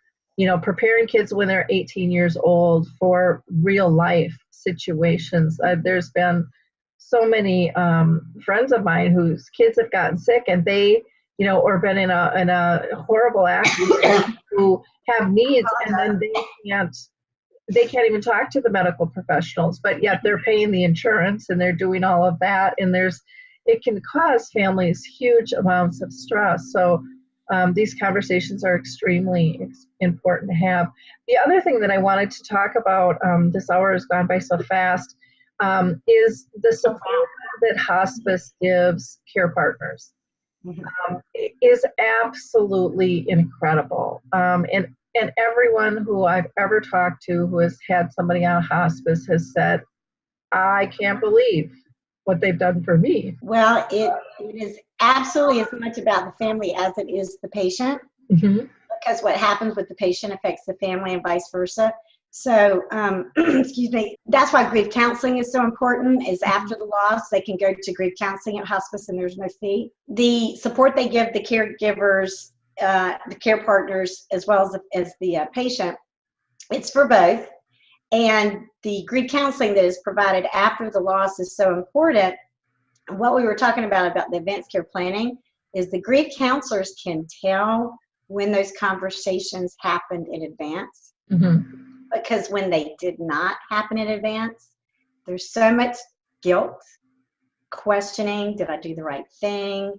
preparing kids when they're 18 years old for real life situations. There's been so many friends of mine whose kids have gotten sick, and they or been in a horrible accident, who have needs, and then they can't they can't even talk to the medical professionals, but yet they're paying the insurance and they're doing all of that. And it can cause families huge amounts of stress. So these conversations are extremely important to have. The other thing that I wanted to talk about, this hour has gone by so fast, is the support that hospice gives care partners. Is absolutely incredible. And everyone who I've ever talked to who has had somebody on hospice has said, I can't believe what they've done for me. Well, it is absolutely as much about the family as it is the patient, because what happens with the patient affects the family and vice versa. So, excuse me, that's why grief counseling is so important, is after the loss, they can go to grief counseling at hospice and there's no fee. The support they give the caregivers, the care partners, as well as the patient, it's for both. And the grief counseling that is provided after the loss is so important. What we were talking about the advanced care planning is the grief counselors can tell when those conversations happened in advance. Because when they did not happen in advance, there's so much guilt, questioning, did I do the right thing?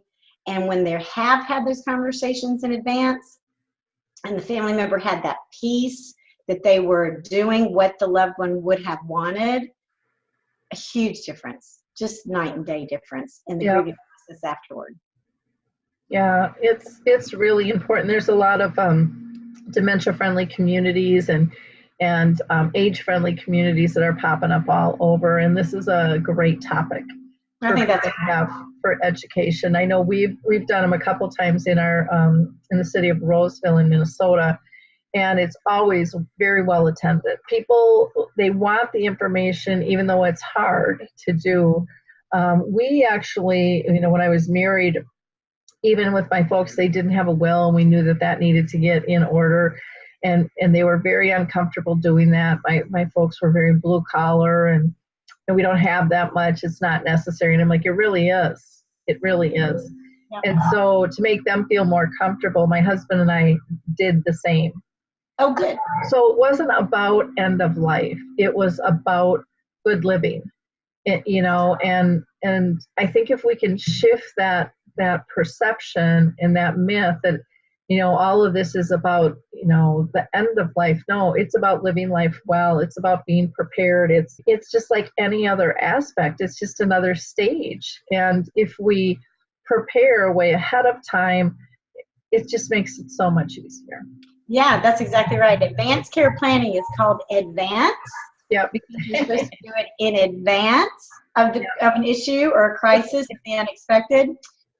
And when they have had those conversations in advance and the family member had that peace that they were doing what the loved one would have wanted, a huge difference, just night and day difference in the grieving process afterward. Yeah, it's really important. There's a lot of dementia-friendly communities and age-friendly communities that are popping up all over, and this is a great topic. I think that's have for education. I know we've done them a couple times in our in the city of Roseville in Minnesota, and it's always very well attended. People, they want the information, even though it's hard to do. We actually, when I was married, even with my folks, they didn't have a will, and we knew that needed to get in order. And they were very uncomfortable doing that. My folks were very blue collar, and we don't have that much. It's not necessary. And I'm like, it really is. It really is. Yeah. And so to make them feel more comfortable, my husband and I did the same. Oh, good. So it wasn't about end of life. It was about good living. And I think if we can shift that perception and that myth that all of this is about, the end of life. No, it's about living life well. It's about being prepared. It's just like any other aspect. It's just another stage. And if we prepare way ahead of time, it just makes it so much easier. Yeah, that's exactly right. Advanced care planning is called advance. Yep. Because you're supposed to do it in advance of an issue or a crisis, the unexpected.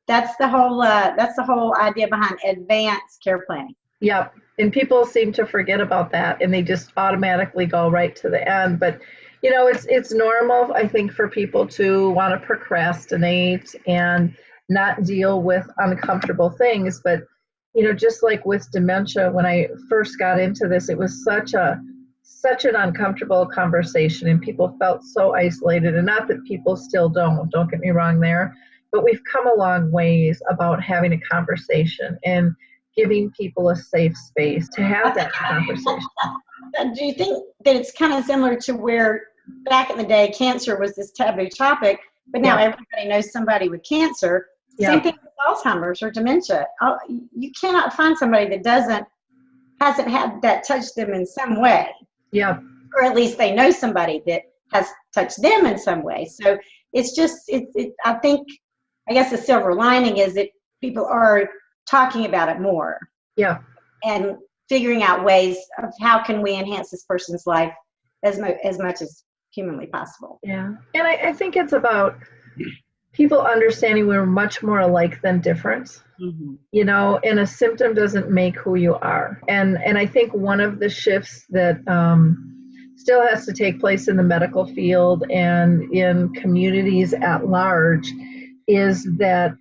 That's the whole idea behind advanced care planning. Yep. And people seem to forget about that, and they just automatically go right to the end. But it's normal, I think, for people to want to procrastinate and not deal with uncomfortable things. But just like with dementia, when I first got into this, it was such an uncomfortable conversation, and people felt so isolated. And not that people still don't get me wrong there. But we've come a long ways about having a conversation and giving people a safe space to have that conversation. Do you think that it's kind of similar to where back in the day cancer was this taboo topic, but now everybody knows somebody with cancer? Same thing with Alzheimer's or dementia. You cannot find somebody that hasn't had that touch them in some way. Yeah. Or at least they know somebody that has touched them in some way. So it's just, I guess the silver lining is that people are talking about it more. Yeah. And figuring out ways of how can we enhance this person's life as much as humanly possible. Yeah. And I think it's about people understanding we're much more alike than different. And a symptom doesn't make who you are. And I think one of the shifts that still has to take place in the medical field and in communities at large is that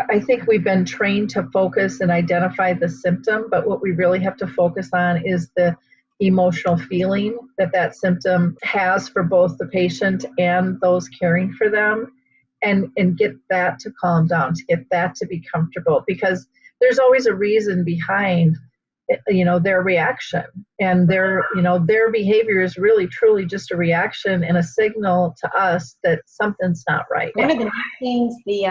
I think we've been trained to focus and identify the symptom, but what we really have to focus on is the emotional feeling that symptom has for both the patient and those caring for them, and get that to calm down, to get that to be comfortable, because there's always a reason behind their reaction, and their behavior is really truly just a reaction and a signal to us that something's not right. One of the things the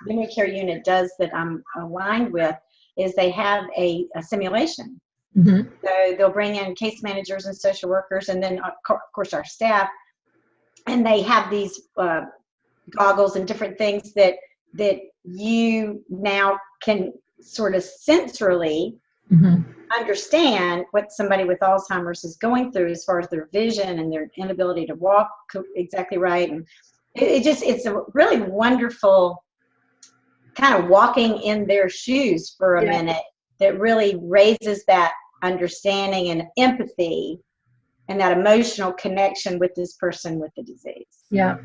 memory care unit does that I'm aligned with is they have a simulation. Mm-hmm. So they'll bring in case managers and social workers, and then of course our staff, and they have these goggles and different things that you now can sort of sensorily Mm-hmm. understand what somebody with Alzheimer's is going through as far as their vision and their inability to walk exactly right. And it's a really wonderful kind of walking in their shoes for a minute that really raises that understanding and empathy and that emotional connection with this person with the disease. Yeah,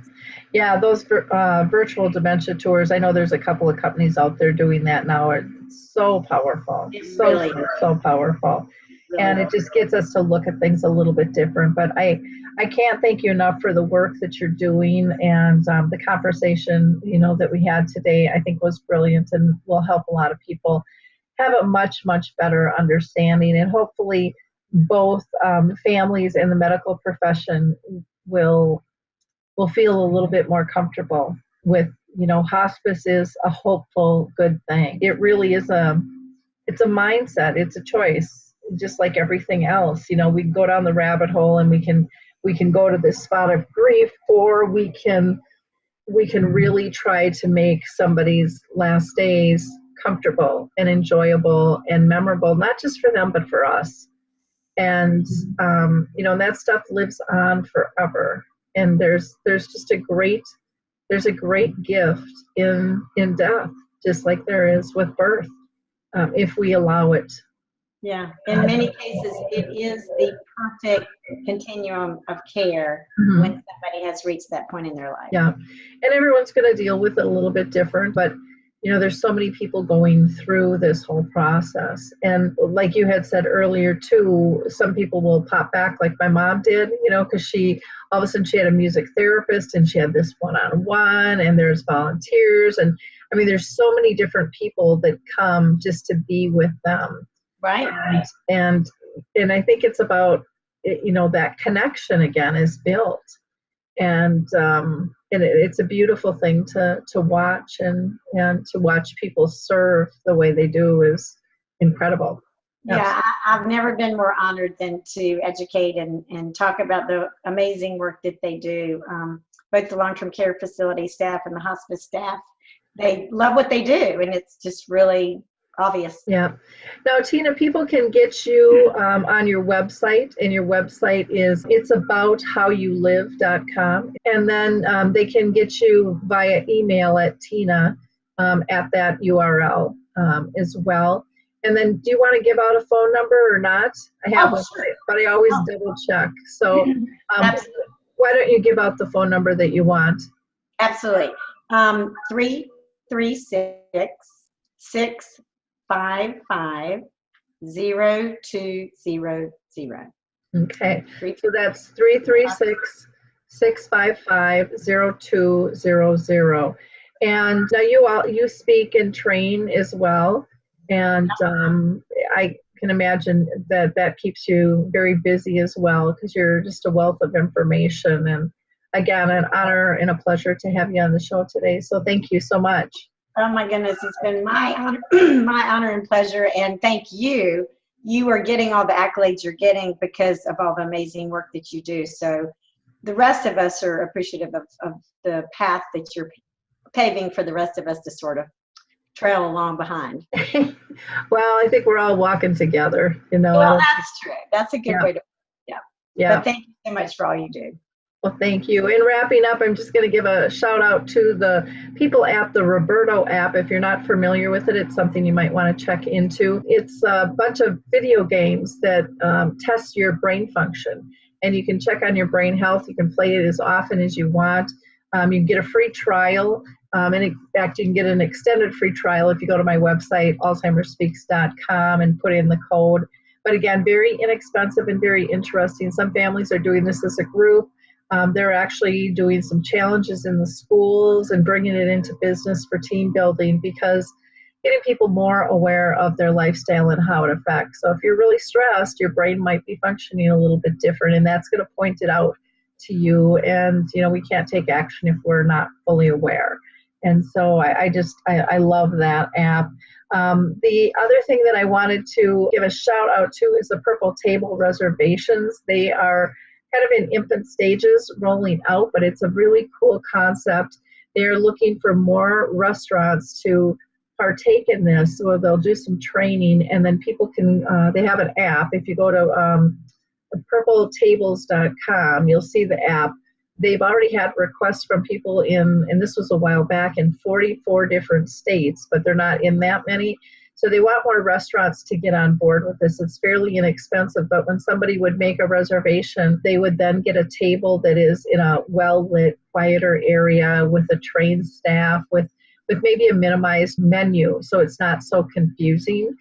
those virtual dementia tours, I know there's a couple of companies out there doing that now. It's so powerful. So powerful. Really, and it just gets us to look at things a little bit different. But I can't thank you enough for the work that you're doing, and the conversation, that we had today, I think was brilliant and will help a lot of people have a much, much better understanding. And hopefully both families and the medical profession will feel a little bit more comfortable with, hospice is a hopeful, good thing. It really is it's a mindset, it's a choice, just like everything else. We can go down the rabbit hole and we can go to this spot of grief, or we can really try to make somebody's last days comfortable and enjoyable and memorable, not just for them, but for us. And, and that stuff lives on forever. And there's just a great gift in death, just like there is with birth, if we allow it. Yeah, in many cases, it is the perfect continuum of care when somebody has reached that point in their life. Yeah, and everyone's going to deal with it a little bit different, but there's so many people going through this whole process. And like you had said earlier too, some people will pop back like my mom did, because all of a sudden she had a music therapist and she had this one-on-one, and there's volunteers. And I mean, there's so many different people that come just to be with them. Right. And I think it's about, that connection again is built. And it's a beautiful thing to watch, and to watch people serve the way they do is incredible. Yeah, I've never been more honored than to educate and talk about the amazing work that they do. Both the long-term care facility staff and the hospice staff, they love what they do, and it's just really obvious. Yeah. Now, Tina, people can get you on your website, and your website is itsabouthowyoulive.com. And then they can get you via email at Tina at that URL as well. And then do you want to give out a phone number or not? I have one, but I always double check. So why don't you give out the phone number that you want? Absolutely. 336-655-0200. Okay, so that's 336-655-0200. And you speak and train as well, and I can imagine that keeps you very busy as well, because you're just a wealth of information. And again, an honor and a pleasure to have you on the show today. So thank you so much. Oh my goodness, it's been my honor, my honor and pleasure, and thank you. You are getting all the accolades you're getting because of all the amazing work that you do. So the rest of us are appreciative of the path that you're paving for the rest of us to sort of trail along behind. Well, I think we're all walking together, Well, that's true. That's a good way to, yeah. But thank you so much for all you do. Well, thank you. In wrapping up, I'm just going to give a shout out to the people at the Roberto app. If you're not familiar with it, it's something you might want to check into. It's a bunch of video games that test your brain function, and you can check on your brain health. You can play it as often as you want. You can get a free trial. And in fact, you can get an extended free trial if you go to my website, alzheimerspeaks.com, and put in the code. But again, very inexpensive and very interesting. Some families are doing this as a group. They're actually doing some challenges in the schools and bringing it into business for team building, because getting people more aware of their lifestyle and how it affects. So if you're really stressed, your brain might be functioning a little bit different, and that's going to point it out to you. And, we can't take action if we're not fully aware. And so I love that app. The other thing that I wanted to give a shout out to is the Purple Table reservations. They are kind of in infant stages rolling out, but it's a really cool concept. They're looking for more restaurants to partake in this, so they'll do some training, and then people can, they have an app. If you go to purpletables.com, you'll see the app. They've already had requests from people and this was a while back, in 44 different states, but they're not in that many. So they want more restaurants to get on board with this. It's fairly inexpensive, but when somebody would make a reservation, they would then get a table that is in a well-lit, quieter area with a trained staff, with maybe a minimized menu, so it's not so confusing.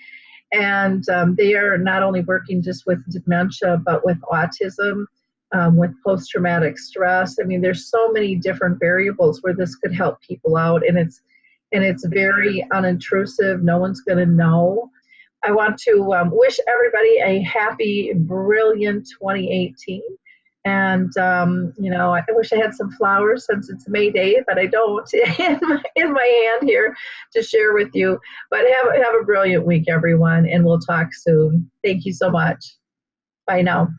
And they are not only working just with dementia, but with autism, with post-traumatic stress. I mean, there's so many different variables where this could help people out, and it's very unintrusive. No one's going to know. I want to wish everybody a happy, brilliant 2018. And, I wish I had some flowers since it's May Day, but I don't in my hand here to share with you. But have a brilliant week, everyone, and we'll talk soon. Thank you so much. Bye now.